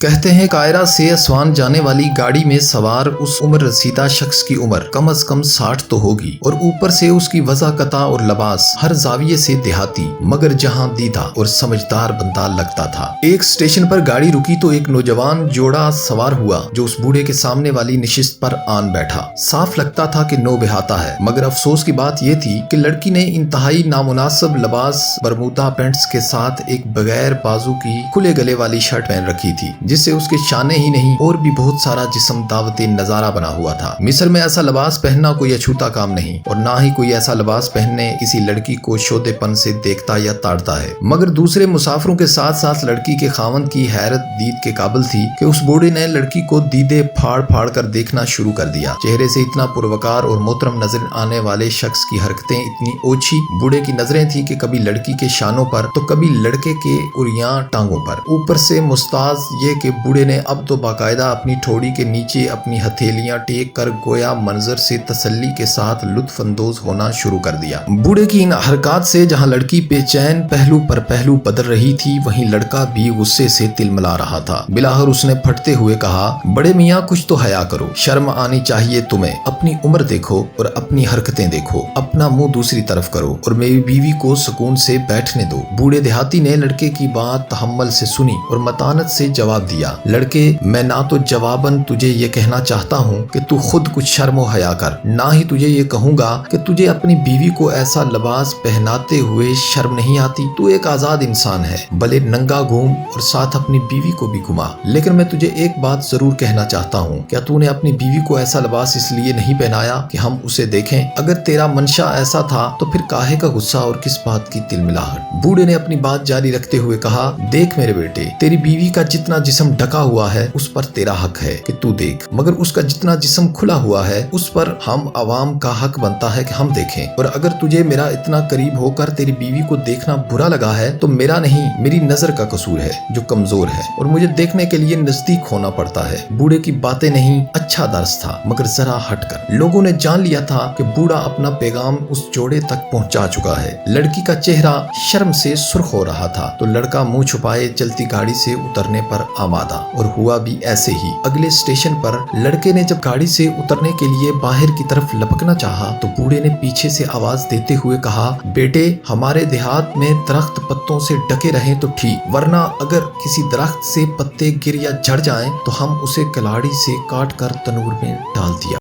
कहते हैं कायरा से असवान जाने वाली गाड़ी में सवार उस उम्र रसीदा शख्स की उम्र कम अज कम 60 तो होगी और ऊपर से उसकी वज़ाकता और लबास हर जाविये से देहाती मगर जहां दीदा और समझदार बंदा लगता था। एक स्टेशन पर गाड़ी रुकी तो एक नौजवान जोड़ा सवार हुआ जो उस बूढ़े के सामने वाली नशिस्त पर आन बैठा। साफ लगता था कि नौ बेहाता है, मगर अफसोस की बात यह थी कि लड़की ने इंतहाई नामुनासिब लबास बरमूदा पैंट्स के साथ एक बगैर बाजू की खुले गले वाली शर्ट पहन रखी थी, जिससे उसके शाने ही नहीं और भी बहुत सारा जिस्म दावते नजारा बना हुआ था। मिस्र में ऐसा लिबास पहनना कोई अछूता काम नहीं और ना ही कोई ऐसा लिबास पहनने किसी लड़की को शोदेपन से देखता या ताड़ता है, मगर दूसरे मुसाफिरों के साथ साथ लड़की के खावंद की हैरत दीद के काबिल थी कि उस बूढ़े ने लड़की को दीदे फाड़ फाड़ कर देखना शुरू कर दिया। चेहरे से इतना पुरवकार और मोहतरम नजर आने वाले शख्स की हरकतें इतनी ओछी, बूढ़े की नजरें थी कि कभी लड़की के शानों पर तो कभी लड़के के उरियां टांगों पर। ऊपर से मुस्ताज ये कि बूढ़े ने अब तो बाकायदा अपनी ठोड़ी के नीचे अपनी हथेलियां टेक कर गोया मंजर से तसल्ली के साथ लुत्फ अंदोज होना शुरू कर दिया। बूढ़े की इन हरकत से जहां लड़की बेचैन पहलू पर पहलू बदल रही थी, वहीं लड़का भी गुस्से से तिलमिला रहा था। बिलाहर उसने फटते हुए कहा, बड़े मियाँ कुछ तो हया करो, शर्म आनी चाहिए तुम्हें। अपनी उम्र देखो और अपनी हरकतें देखो, अपना मुंह दूसरी तरफ करो और मेरी बीवी को सुकून से बैठने दो। बूढ़े देहाती ने लड़के की बात तहम्मुल से सुनी और मतानत से जवाब दिया, लड़के मैं ना तो जवाबन तुझे ये कहना चाहता हूँ कि तू खुद कुछ शर्म व हया कर, ना ही तुझे ये कहूंगा कि तुझे अपनी बीवी को ऐसा लिबास पहनाते हुए शर्म नहीं आती। तू एक आजाद इंसान है, भले नंगा घूम और साथ अपनी बीवी को भी घुमा, लेकिन मैं तुझे एक बात जरूर कहना चाहता हूँ, क्या तूने अपनी बीवी को ऐसा लिबास इसलिए नहीं पहनाया कि हम उसे देखें? अगर तेरा मंशा ऐसा था तो फिर काहे का गुस्सा और किस बात की तिलमिलाहट? बूढ़े ने अपनी बात जारी रखते हुए कहा, देख मेरे बेटे, तेरी बीवी का जितना जिस्म ढका हुआ है उस पर तेरा हक है कि तू देख, मगर उसका जितना जिस्म खुला हुआ है उस पर हम अवाम का हक बनता है कि हम देखें। और अगर तुझे मेरा इतना करीब होकर तेरी बीवी को देखना बुरा लगा है तो मेरा नहीं, मेरी नजर का कसूर है जो कमजोर है और मुझे देखने के लिए नजदीक होना पड़ता है। बूढ़े की बातें नहीं, अच्छा दर्स था, मगर जरा हटकर। लोगों ने जान लिया था कि बूढ़ा अपना पैगाम उस जोड़े तक पहुंचा चुका है। लड़की का चेहरा शर्म से सुर्ख हो रहा था तो लड़का मुंह छुपाए चलती गाड़ी से उतरने पर आमादा, और हुआ भी ऐसे ही। अगले स्टेशन पर लड़के ने जब गाड़ी से उतरने के लिए बाहर की तरफ लपकना चाहा तो बूढ़े ने पीछे से आवाज देते हुए कहा, बेटे हमारे देहात में दरख्त पत्तों से ढके रहें तो ठीक, वरना अगर किसी दरख्त से पत्ते गिर या झड़ जाएं तो हम उसे कलाड़ी से काट कर तनूर में डाल दिया।